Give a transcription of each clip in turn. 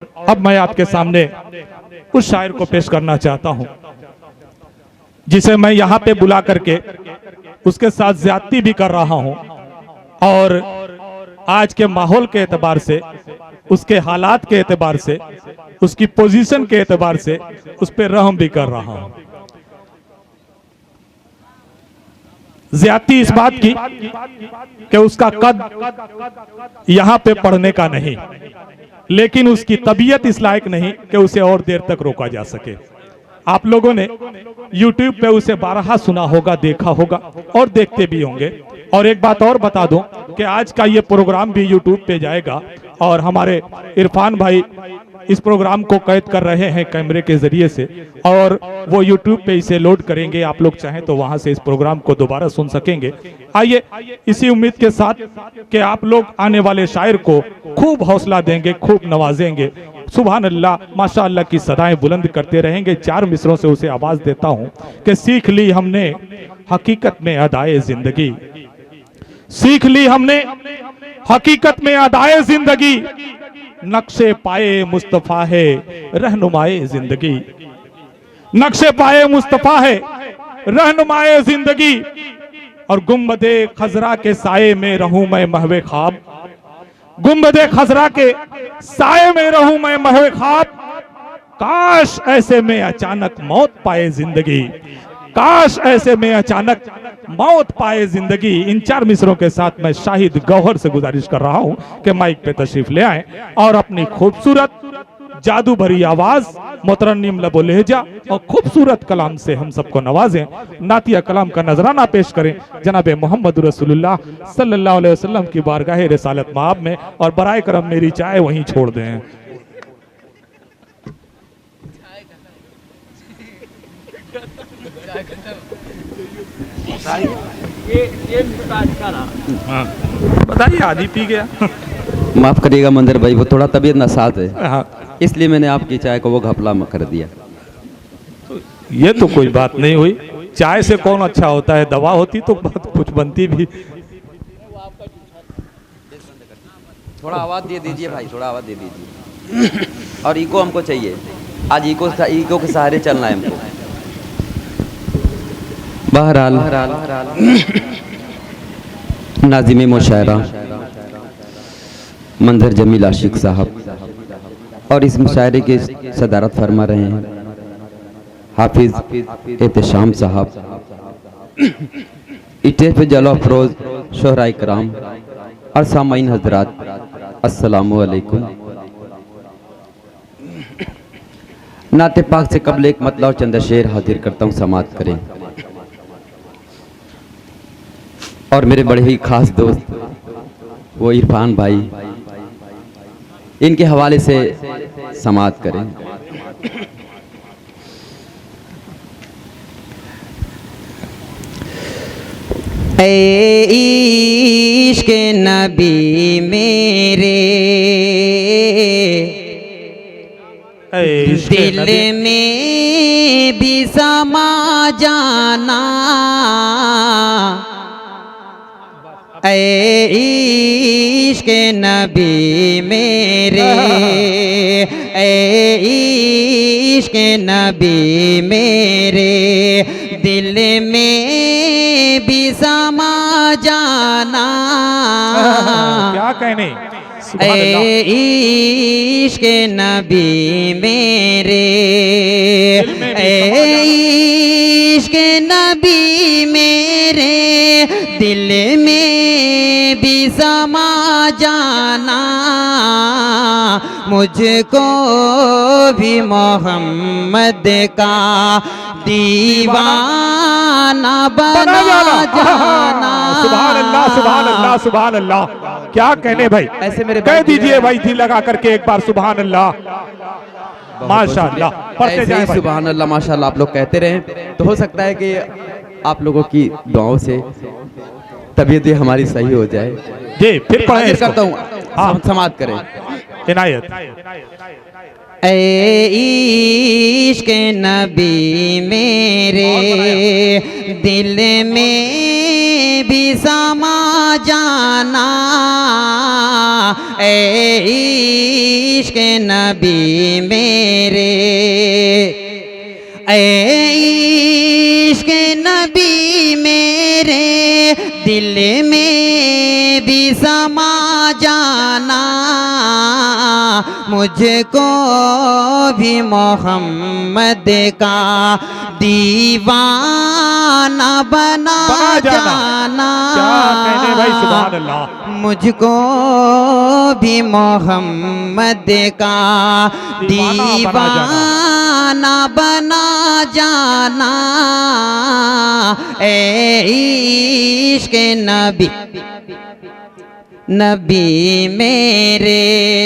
अब मैं आपके सामने उस शायर को पेश करना चाहता हूं जिसे मैं यहाँ पे बुला करके उसके साथ ज्यादती भी कर रहा हूं और आज के माहौल के एतबार से, उसके हालात के एतबार से, उसकी पोजीशन के एतबार से उस पर रहम भी कर रहा हूं। ज्यादती इस बात की कि उसका कद यहाँ पे पढ़ने का नहीं, लेकिन उसकी तबीयत इस लायक नहीं कि उसे और देर तक रोका जा सके। आप लोगों ने YouTube पे उसे बारहा सुना होगा, देखा होगा और देखते भी होंगे। और एक बात और बता दूं कि आज का ये प्रोग्राम भी YouTube पे जाएगा और हमारे इरफान भाई इस प्रोग्राम को कैद कर रहे हैं कैमरे के जरिए से और वो YouTube पे इसे लोड करेंगे। आप लोग चाहें तो वहां से इस प्रोग्राम को दोबारा सुन सकेंगे। आइए इसी उम्मीद के साथ कि आप लोग आने वाले शायर को खूब हौसला देंगे, खूब नवाजेंगे। सुभान अल्लाह, माशा अल्लाह की सदाएं बुलंद करते रहेंगे। 4 मिसरों से उसे आवाज देता हूं कि सीख ली हमने हकीकत में अदाए जिंदगी, सीख ली हमने हकीकत में अदाए जिंदगी, नक्शे पाए मुस्तफा है रहनुमाए जिंदगी, नक्शे पाए मुस्तफा है रहनुमाए जिंदगी। और गुंबदे खजरा के साये में रहूं मैं महवे ख्वाब, गुंबदे खजरा के साये में रहूं मैं महवे ख्वाब, काश ऐसे में अचानक मौत पाए जिंदगी, काश ऐसे में अचानक मौत पाए जिंदगी। इन 4 मिसरों के साथ मैं शाहिद गौहर से गुजारिश कर रहा हूं कि माइक पे तशरीफ ले आएं और अपनी खूबसूरत जादू भरी आवाज, मुतरन्निम लबो लहजा और खूबसूरत कलाम से हम सबको नवाजें। नातिया कलाम का नजराना पेश करें जनाब मोहम्मद रसूलुल्लाह सल्लल्लाहु अलैहि वसल्लम की बारगाह रिसालत माब में और बराए करम मेरी चाय वहीं छोड़ दें। बताइए, आधी पी गया। माफ करिएगा मंदिर भाई, वो थोड़ा तबीयत नासाज है, इसलिए मैंने आपकी चाय को वो घपला कर दिया। ये तो कोई बात नहीं हुई, चाय से कौन अच्छा होता है, दवा होती तो कुछ बनती भी। थोड़ा आवाज दे दीजिए भाई, थोड़ा आवाज दे दीजिए। और इको हमको चाहिए, आज इको के सहारे चलना है हमको। बहरहाल नाज़िम मुशायरा मंजर जमील आशिक साहब और इस मुशायरे की सदारत फरमा रहे हैं हाफिज एहतशाम साहब, इटे पे जलो अफरोज शोहरा इकराम और सामाइन हजरात, अस्सलामु अलैकुम। नाते पाक से कबल एक मतलब चंद शेर हाजिर करता हूँ, समात करें। और मेरे बड़े ही खास दोस्त वो इरफान भाई, इनके हवाले से समात करें। ऐ इश्क़ नबी मेरे दिल में भी समा जाना, ऐ इश्क़ नबी मेरे, ऐ इश्क़ नबी मेरे दिल में भी समा जाना, क्या कहने। ऐ इश्क़ नबी मेरे, ऐ इश्क़ नबी मेरे दिल में भी समा जाना, मुझको भी मोहम्मद का दीवाना बना जाना। सुभान अल्लाह, सुभान अल्लाह, सुभान अल्लाह। क्या कहने भाई, ऐसे मेरे कह दीजिए भाई दिल लगा करके एक बार सुभान अल्लाह, माशाअल्लाह। पढ़ते जाएं भाई। सुभान अल्लाह माशाअल्लाह आप लोग कहते रहें, तो हो सकता है कि आप लोगों की दुआओं से तबीयत हमारी सही हो जाए। जी फिर पढ़ें करता हूँ, हाँ समात करें। इनायत। ऐ इश्क़ नबी मेरे दिल में भी समा जाना, ए इश्क नबी मेरे, ए इश्क नबी मेरे, दिल में भी समा जाना, मुझको भी मोहम्मद का दीवाना बना जाना। क्या कहने भाई, सुभान अल्लाह। मुझको भी मोहम्मद का दीवाना बना जाना, ए इश्क नबी नबी मेरे।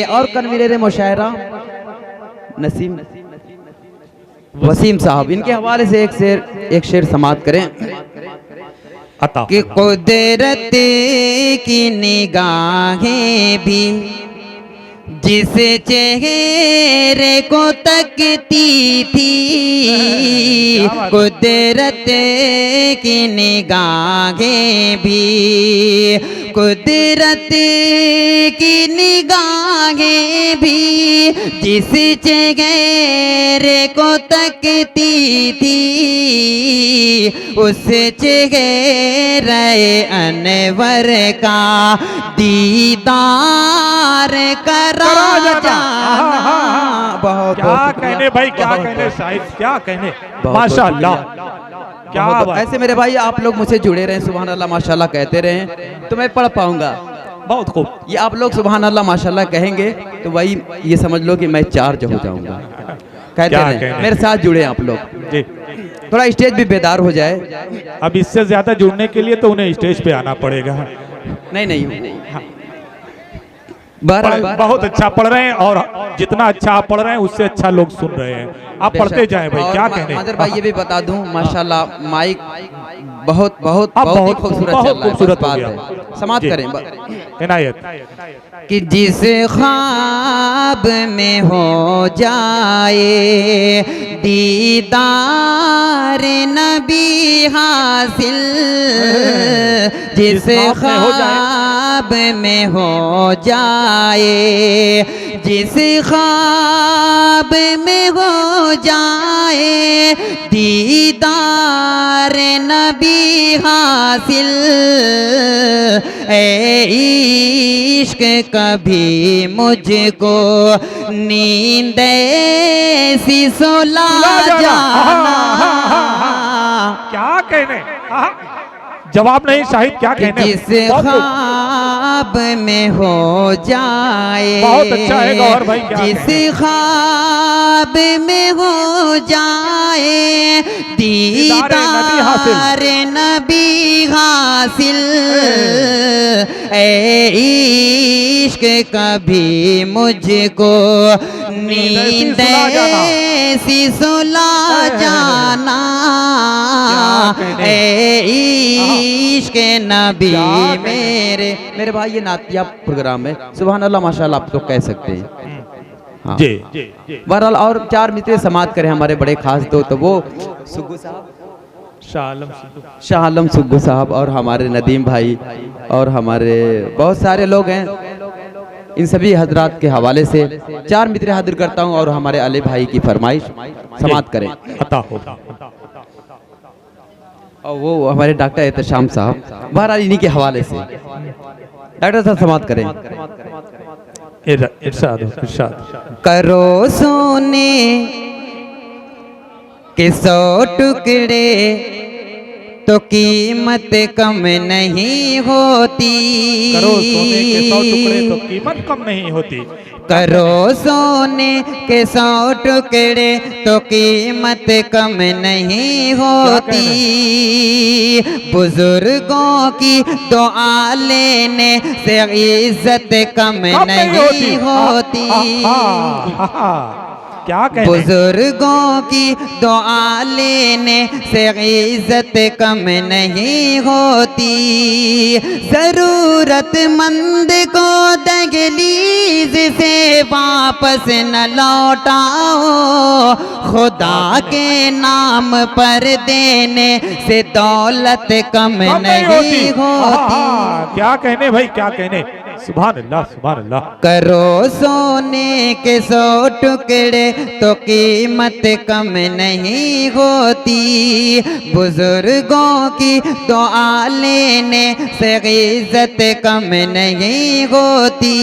और कन्वीनर मुशायरा नसीम वसीम साहब, इनके हवाले से एक शेर समाअत करें अता कि कुदरत की निगाहें भी जिस चेहरे को तकती थी, कुदरत की निगाहें भी, कुदरत की निगाहें भी जिस चेहरे को तकती थी, उस चेहरे अनवर का दीदार करा जाना। बहुत क्या कहने भाई, क्या कहने शाहिद, क्या कहने, माशाअल्लाह, क्या बात। ऐसे मेरे भाई आप लोग मुझसे जुड़े रहें, सुभान अल्लाह माशाअल्लाह कहते रहें तो मैं पढ़ पाऊंगा। बहुत खूब। ये आप लोग सुभान अल्लाह माशाअल्लाह कहेंगे तो वही ये समझ लो कि मैं चार्ज हो जाऊंगा। कहते रहें, मेरे साथ जुड़े आप लोग जी। थोड़ा स्टेज भी बेदार हो जाए। अब इससे ज्यादा जुड़ने के लिए तो उन्हें स्टेज पे आना पड़ेगा। नहीं बहुत अच्छा पढ़ रहे हैं, और जितना अच्छा आप पढ़ रहे हैं उससे अच्छा लोग सुन रहे हैं। आप पढ़ते जाएं भाई, क्या कहने। मादर भाई ये भी बता दूं माशाल्लाह माइक बहुत बहुत अब बहुत खूबसूरत चल रहा है। खूबसूरत बस हो बात गया। है, समाप्त करें इनायत कि जिस ख्वाब में हो जाए दीदार नबी हासिल, जिस ख्वाब में हो जाए, जिस ख्वाब में हो जाए दीदार नबी हासिल, ए इश्क कभी मुझको नींद ऐसी सुला जाना। क्या कहने, जवाब नहीं शाहिद, क्या कहने। जिस ख्वाब में हो जाए, बहुत अच्छा है गौहर भाई, क्या जिस ख्वाब में हो जाए दीदार नबी हासिल, ए इश्क कभी मुझको नींद ऐसी सुला जाना, ए इश्क नबी मेरे भाई। ये नातिया प्रोग्राम है, सुभान अल्लाह माशाअल्लाह आप तो कह सकते हैं। हाँ। जी। बहरहाल और चार मित्र समाप्त करें हमारे बड़े खास दोस्त, तो वो सुग्गू साहब, शाह आलम सुग्गू साहब, और हमारे नदीम भाई, और हमारे बहुत सारे लोग हैं। इन सभी हजरात के हवाले से चार मित्र हाजिर करता हूँ, और हमारे अली भाई की फरमाइश समाप्त करें। और वो हमारे डॉक्टर एहतशाम साहब, बहरहाल इन्हीं के हवाले से डॉक्टर साहब समाप्त करें। इरशाद करो सोने के 100 टुकड़े तो कीमत कम नहीं होती, करो सोने के 100 टुकड़े तो कीमत कम नहीं होती, करो सोने के 100 टुकड़े तो कीमत कम नहीं होती, बुजुर्गों की दुआ लेने से इज्जत कम नहीं होती। क्या कहने? बुजुर्गों की दुआ लेने से इज्जत कम नहीं होती, जरूरतमंद को दहलीज से वापस न लौटाओ, खुदा के नाम पर देने से दौलत कम नहीं होती। क्या कहने भाई, क्या कहने। सुभान अल्लाह सुभान अल्लाह। करो सोने के 100 टुकड़े तो कीमत कम नहीं होती, बुजुर्गों की दुआ लेने से इज्जत कम नहीं होती,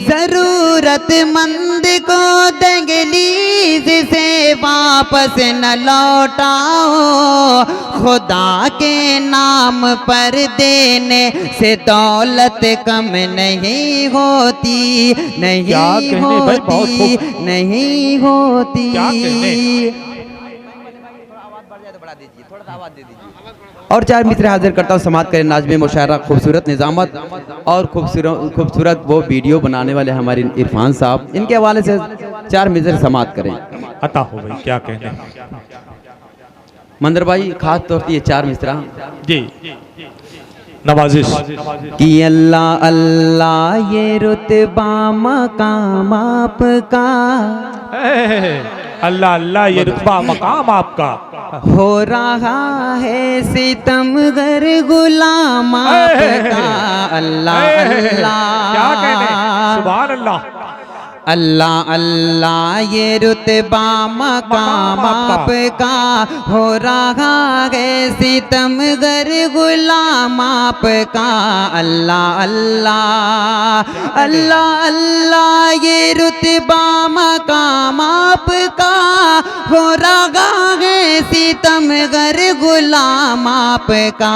जरूरतमंद को दहलीज से वापस न लौटाओ, खुदा के नाम पर देने से दौलत कम नहीं होती, नहीं होती, नहीं होती। और 4 मित्र हाजिर करता हूँ, समाप्त करें नाज़्म मुशायरा, खूबसूरत निज़ामत और खूबसूरत वो वीडियो बनाने वाले हमारे इरफान साहब, इनके हवाले से 4 मित्र समाप्त करें। अता हो भाई, क्या कहने। मंदर भाई खास तौर पर ये 4 मिसरा जी नवाजिश कि अल्लाह अल्लाह ये रुतबा मकाम आपका, अल्लाह अल्लाह ये रुतबा मकाम आपका, हो रहा है सितमगर गुलाम आपका, अल्लाह अल्लाह क्या कहने, सुभान अल्लाह। अल्लाह अल्लाह ये रुतबा मकाम आपका, हो रहा है सितमगर गुलाम आपका, अल्लाह अल्लाह अल्लाह अल्लाह ये रुतबा मकाम आपका, हो रहा है सितमगर गुलाम आपका,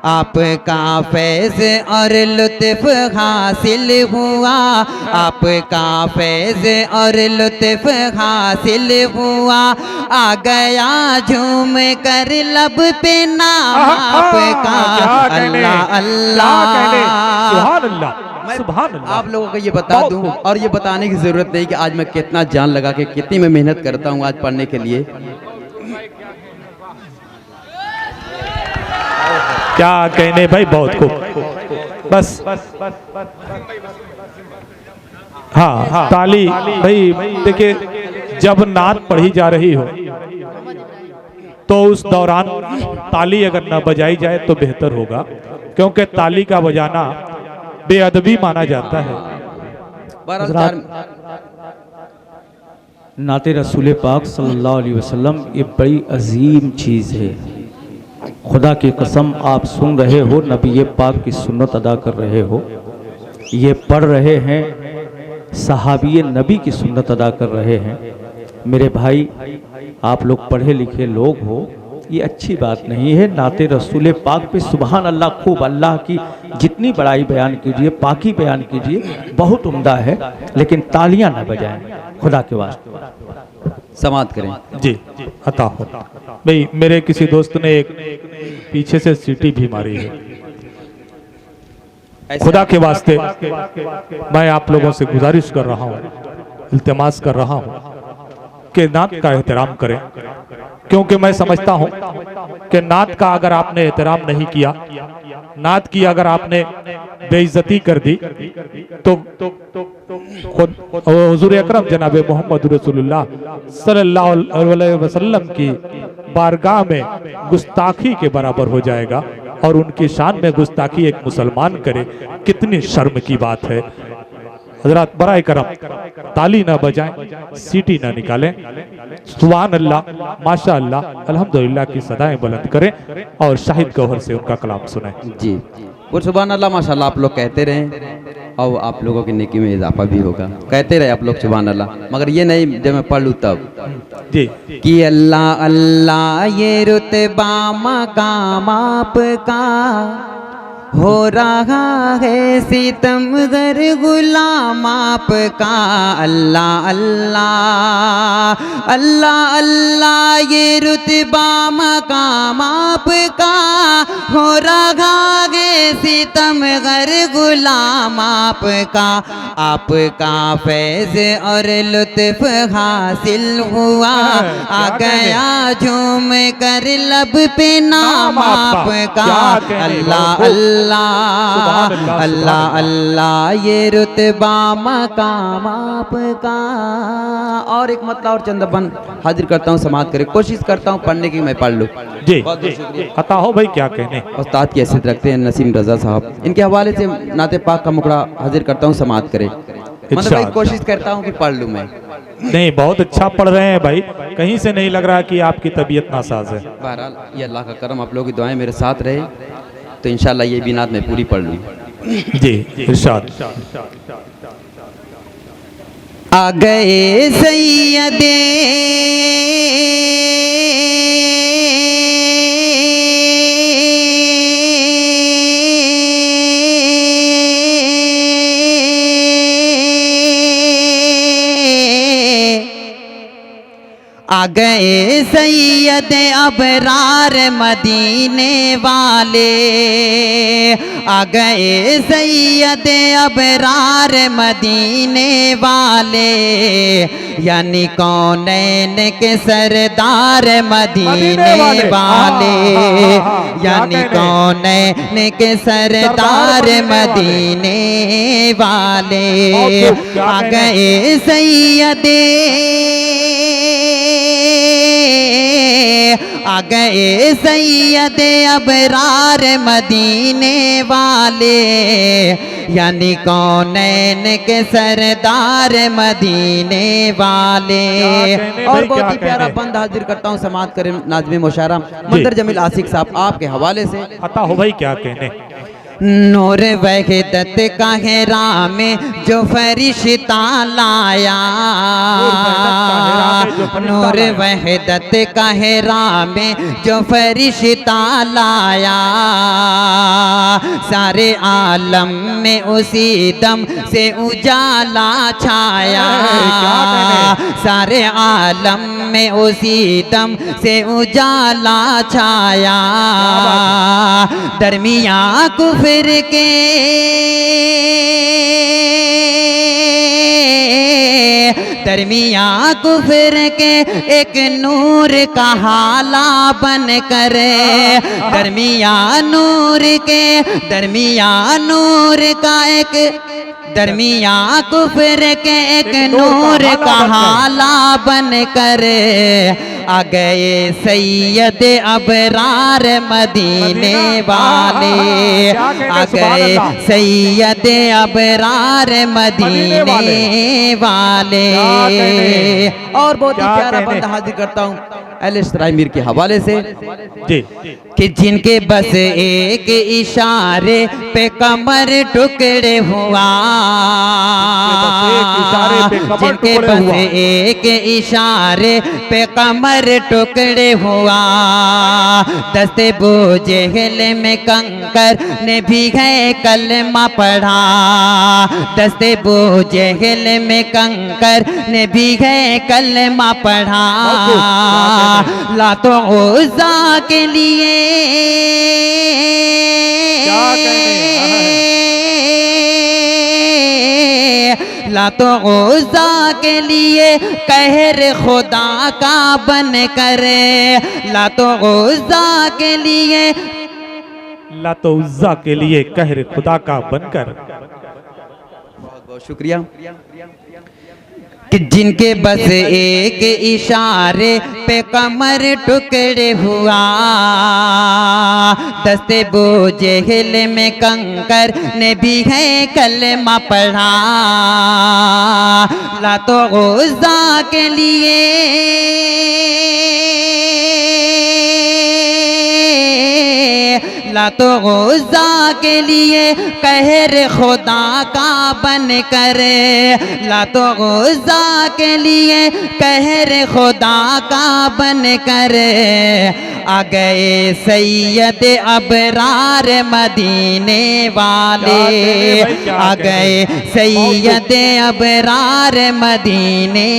आपका फैज़ और लुत्फ हासिल हुआ, आपका फैज़ और लुत्फ हासिल हुआ, आ गया झूम कर लब पे नाम आपका, अल्लाह अल्लाह सुभान अल्लाह सुभान अल्लाह। आप लोगों को ये बता दूं और ये बताने की जरूरत नहीं कि आज मैं कितना जान लगा के कितनी मैं मेहनत करता हूँ आज पढ़ने के लिए। क्या कहने भाई, बहुत खूब। बस हाँ ताली भाई, देखिए जब नात पढ़ी जा रही हो तो उस दौरान ताली अगर न बजाई जाए तो बेहतर होगा, क्योंकि ताली का बजाना बेअदबी माना जाता है। नाते रसूल पाक सल्लल्लाहु अलैहि वसल्लम ये बड़ी अजीम चीज़ है। खुदा की कसम आप सुन रहे हो, नबी पाक की सुन्नत अदा कर रहे हो, ये पढ़ रहे हैं, सहाबी नबी की सुन्नत अदा कर रहे हैं। मेरे भाई आप लोग पढ़े लिखे लोग हो, ये अच्छी बात नहीं है। नाते रसूल पाक पे सुभान अल्लाह, खूब अल्लाह की जितनी बड़ाई बयान कीजिए, पाकी बयान कीजिए, बहुत उम्दा है, लेकिन तालियां ना बजाएं खुदा के वास्ते। समाप्त करें जी अता हो भाई। मेरे किसी दोस्त ने एक पीछे से सीटी भी मारी है, खुदा के वास्ते मैं आप लोगों से गुजारिश कर रहा हूँ, इल्तिमास कर रहा हूँ कि नात का एहतराम करें, क्योंकि मैं समझता हूँ कि नात का अगर आपने एहतराम नहीं किया, नात की अगर आपने बेइज्जती कर दी तो खुद हुजूर अकरम जनाब मोहम्मद रसूलुल्लाह सल्लल्लाहु अलैहि वसल्लम की बारगाह में गुस्ताखी के बराबर हो जाएगा, और उनकी शान में गुस्ताखी एक मुसलमान करे, कितनी शर्म की बात है। हजरत बराए करम ताली ना बजाएं, सीटी ना निकालें, सुभान अल्लाह माशा अल्लाह अल्हम्दुलिल्लाह की सदाएं बुलंद करें और शाहिद गौहर से उनका कलाम सुने। जी वो सुभान अल्लाह माशाल्लाह आप लोग कहते रहें और आप लोगों की नेकी में इजाफा भी होगा। कहते रहे आप लोग सुभान अल्लाह, मगर ये नहीं जब मैं पढ़ लूँ तब जी कि अल्लाह अल्लाह ये रुतबा मकाम आपका, हो रहा है सितमगर गुलाम आपका, अल्लाह अल्लाह अल्लाह अल्लाह ये रुतबा मकाम आपका, हो रहा है सितमगर गुलाम आपका, आपका फैज़ और लुत्फ हासिल हुआ, आ गया झूम कर लब पे नाम आपका, अल्लाह अल्लाह अल्लाह अल्लाह ये रुतबा मकाम आपका। और एक मतलब और चंद अपन हाजिर करता हूँ, समाप्त करें। कोशिश करता हूँ पढ़ने की मैं पढ़ लूँ। जी बहुत बहुत शुक्रिया। अता हो भाई, क्या कहने। उस्ताद की हैसियत रखते हैं नसीम रजा साहब, इनके हवाले से नाते पाक का मुकड़ा हाजिर करता हूँ, समाप्त करें। मतलब भाई कोशिश करता हूँ कि पढ़ लूँ मैं। नहीं, बहुत अच्छा पढ़ रहे हैं भाई, कहीं से नहीं लग रहा कि आपकी तबीयत नासाज है। बहरहाल ये अल्लाह का करम, आप लोगों की दुआएं मेरे साथ रहे तो इंशाल्लाह ये भी नात मैं पूरी पढ़ लूँ। जी इरशाद। आ गए सैयदे आ गए सैयद अबरार मदीने वाले, आ गए सैयद अबरार मदीने वाले, यानी कौनैन के सरदार मदीने वाले, यानी कौनैन के सरदार मदीने वाले। आ गए सैयदे, आ गए सैयद अबरार मदीने वाले, यानी कौनैन के सरदार मदीने वाले। और बहुत ही प्यारा बंद हाजिर करता हूँ, समाप्त करें नाज़िम मुशारा मंदर जमील आसिक साहब आपके हवाले से। अता हो भाई, क्या कहने। नूर वहदत का है राम जो फरिश्ता लाया, नूर वहदत का है राम जो फरिश्ता लाया, सारे आलम में उसी दम से उजाला छाया, सारे आलम में उसी दम से उजाला छाया, दरमिया कुफर के दरमिया कुफर के एक नूर का हाला बन कर, दरमिया नूर के दरमिया नूर का एक दरमिया कुफर के एक नूर का हाला बन कर, आ गए सैयद अबरार मदीने वाले, आ गए सैयद अबरार मदीने वाले। और बहुत ही प्यारा बंद हाजिर करता हूँ अहले मीर के हवाले से जी, कि जिनके बस एक इशारे पे कमर टुकड़े हुआ, जिनके बस एक इशारे पे कमर टुकड़े हुआ, दस्ते बोझेल में कंकर ने भी है कलमा पढ़ा, दस्ते बोझेल में कंकर ने भी है कलमा पढ़ा, लातों उज़्ज़ा के लिए लातों उज़्ज़ा के लिए कहर खुदा का बन कर, लातों उज़्ज़ा के लिए लातो उज़्ज़ा के लिए कहर खुदा का बनकर। बहुत बहुत शुक्रिया। कि जिनके बस एक इशारे पे कमर टुकड़े हुआ, दस्ते बोझेल में कंकर ने भी है कलमा पढ़ा, लातो उज़्ज़ा के लिए लातो उज़्ज़ा के लिए कहर खुदा का बन कर, लातो उज़्ज़ा के लिए कहर खुदा का बन कर, आ गए सैयद अबरार मदीने वाले, आ गए सैयद अबरार मदीने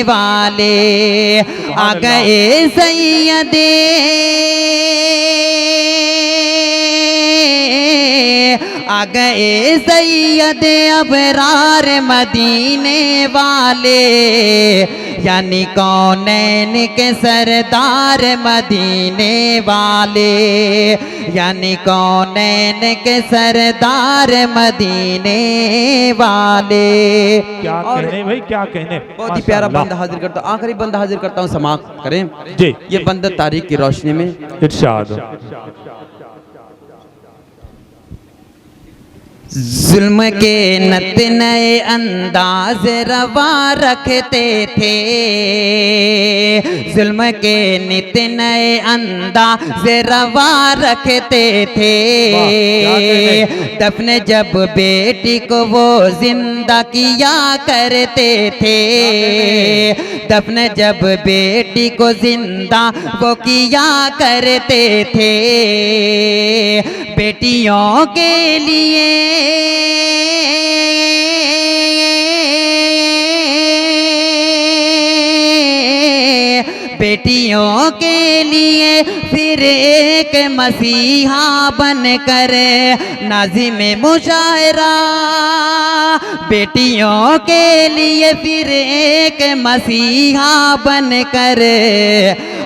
वाले, आ गए सैयद आ आ गए सैयद अबरार मदीने वाले, यानी कौनैन के सरदार मदीने वाले, यानी कौनैन के सरदार मदीने वाले। क्या कहने भाई, क्या कहने। बहुत ही प्यारा बंद हाजिर करता हूँ, आखिरी बंद हाजिर करता हूँ, समाप्त करें जी। ये बंद तारीख की रोशनी में इरशाद। जुल्म के नत नए अंदाज रवा रखते थे, जुल्म के नित नए अंदाज रवा रखते थे। दफन जब बेटी को वो जिंदा किया करते थे, दफन जब बेटी को जिंदा वो किया करते थे। बेटियों के लिए बेटियों के लिए फिर एक मसीहा बनकर नाज़िम मुशायरा, बेटियों के लिए फिर एक मसीहा बनकर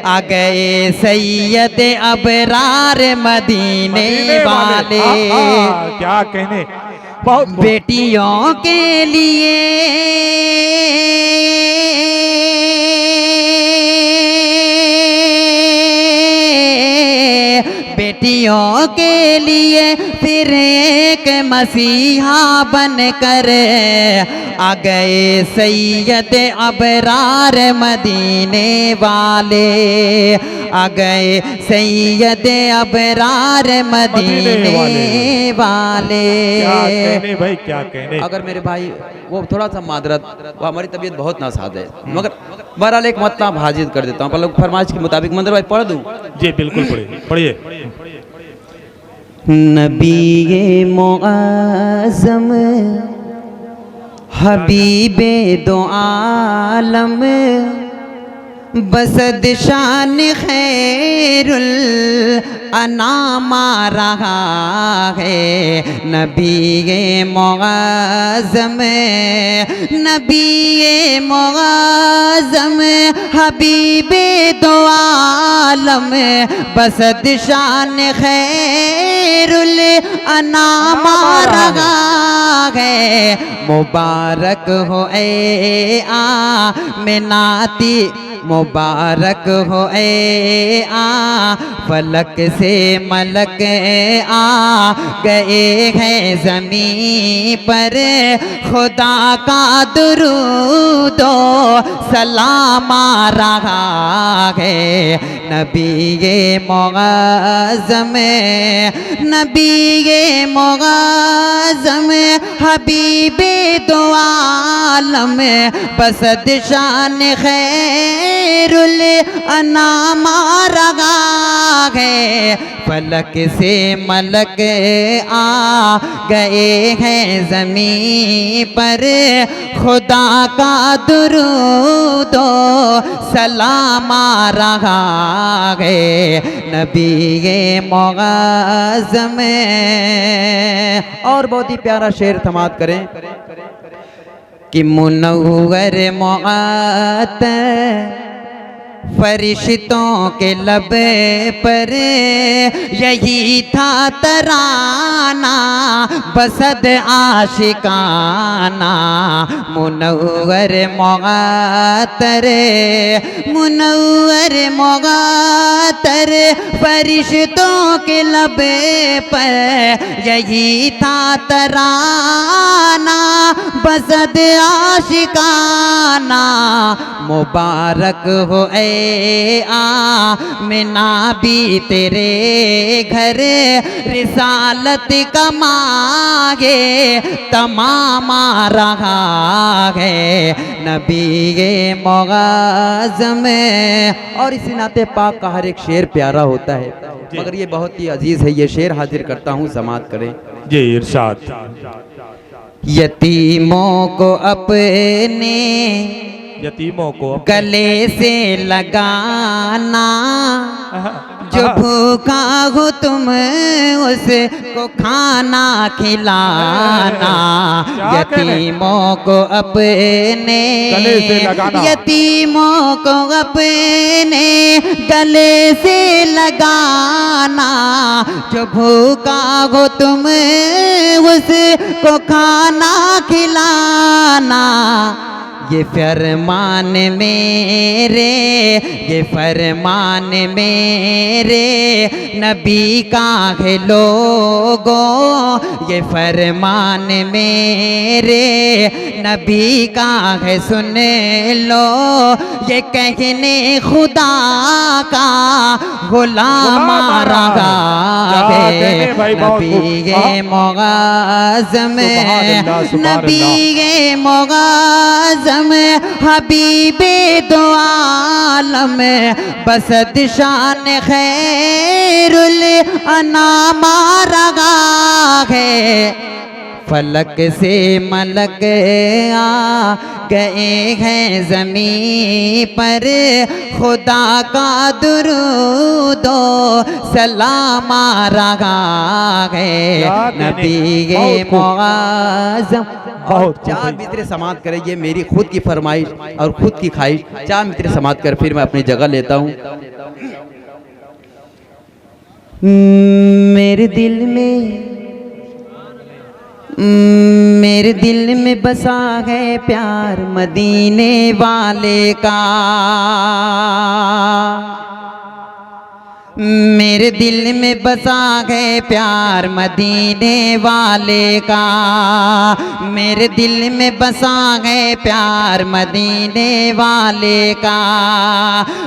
आ गए सैयद अबरार मदीने वाले। क्या कहने, बहुत बेटियों के लिए बेटियों के लिए फिर एक मसीहा बनकर आ गए सैयद अबरार मदीने वाले, आ गए सैयद अबरार मदीने वाले। क्या कहने भाई, क्या कहने। अगर मेरे भाई वो थोड़ा सा मादरत, वो हमारी तबीयत बहुत नासाज है, मगर बहरहाल एक मतलब हाजिर कर देता हूँ, पर फरमाइश के मुताबिक मंदिर भाई पढ़ दूँ। जी बिल्कुल, पढ़िए पढ़िए। नबी मुअज़्ज़म हबीबे दो आलम, बसद शान खैरुल अनामा रहा है। नबी मुअज़्ज़म, नबी मुअज़्ज़म हबीबे दो आलम, बसद शान खैरुल अनामा रहा है। मुबारक हो ए आमिनाती, मुबारक हो ए फलक से मलक आ गए हैं ज़मीं पर, खुदा का दुरूदो सलाम आ रहा है। नबी मुअज़्ज़म, नबी मुअज़्ज़म हबीबे दो आलम, बसद शान खैरुल अनामा रहा है। फलक से मलक आ गए हैं ज़मीं पर, खुदा का दुरूदो सलाम आ रहा है। नबी मुअज़्ज़म। और बहुत ही प्यारा शेर समाअत करें कि मुनव्वर मुअत्तर फरिश्तों के लब पर यही था तराना, बसद आशिकाना। मुनव्वर मुअत्तर, मुनव्वर मुअत्तर फरिश्तों के लब पर यही था तराना, बसद आशिकाना। मुबारक हो ए आमिना भी तेरे घर, रिसालत का मांगे तमाम आ रहा है। नबी मुअज़्ज़म। और इसी नाते पाक का हर एक शेर प्यारा होता है, मगर ये बहुत ही अजीज है, ये शेर हाजिर करता हूँ, समाअत करें। जी इरशाद। यतीमों को अपने यतीमों को गले से लगाना, जो भूखा हो तुम उसको खाना खिलाना, यतीमों को अपने गले से लगाना, यतीमों को अपने गले से लगाना, जो भूखा हो तुम उसको खाना खिलाना। ये फरमान मेरे, ये फरमान मेरे नबी का है लोगों, ये फरमान मेरे नबी का है सुन लो, ये कहने खुदा का गुलाम रहा है। नबी ये मुआज़्ज़म, नबी ये मुआज़्ज़म हबीबे दो आलम, बसद शान खैरुल अनाम रहा है। फलक से मलक आ गए हैं ज़मीं पर, खुदा का दुरूदो सलाम रहा है। नबी ये मुआज़्ज़म। और चार मित्र समात करें, ये मेरी खुद की फरमाइश और खुद की ख्वाहिश। चार मित्र समात कर फिर मैं अपनी जगह लेता हूँ। मेरे दिल में बसा है प्यार मदीने वाले का, मेरे दिल में बसा है प्यार मदीने वाले का, मेरे दिल में बसा है प्यार मदीने वाले का।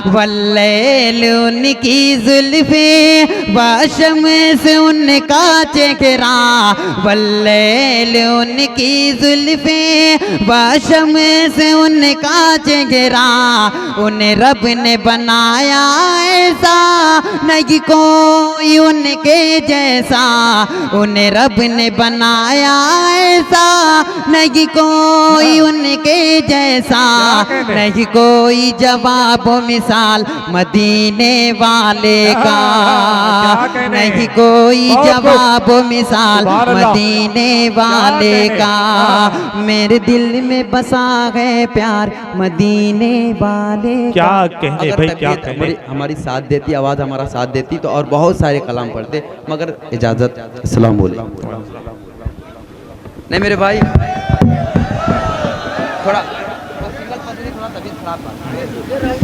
वल्लैल उनकी जुल्फे वाशम्स उनका चेहरा, वल्लैल उनकी जुल्फे वाशम्स उनका चेहरा, उन्हें रब ने बनाया ऐसा नहीं कोई उनके जैसा, उन्हें रब ने बनाया ऐसा नहीं कोई उनके जैसा, नहीं कोई जवाब मिसाल मदीने वाले का, नहीं कोई जवाब मिसाल मदीने वाले का। मेरे दिल में बसा है प्यार मदीने वाले का। क्या कहने भाई, क्या कहने। हमारी साथ देती आवाज़, हमारा साथ देती तो और बहुत सारे कलाम पढ़ते, मगर इजाज़त। अस्सलाम वालेकुम। नहीं मेरे भाई थोड़ा तबीयत खराब।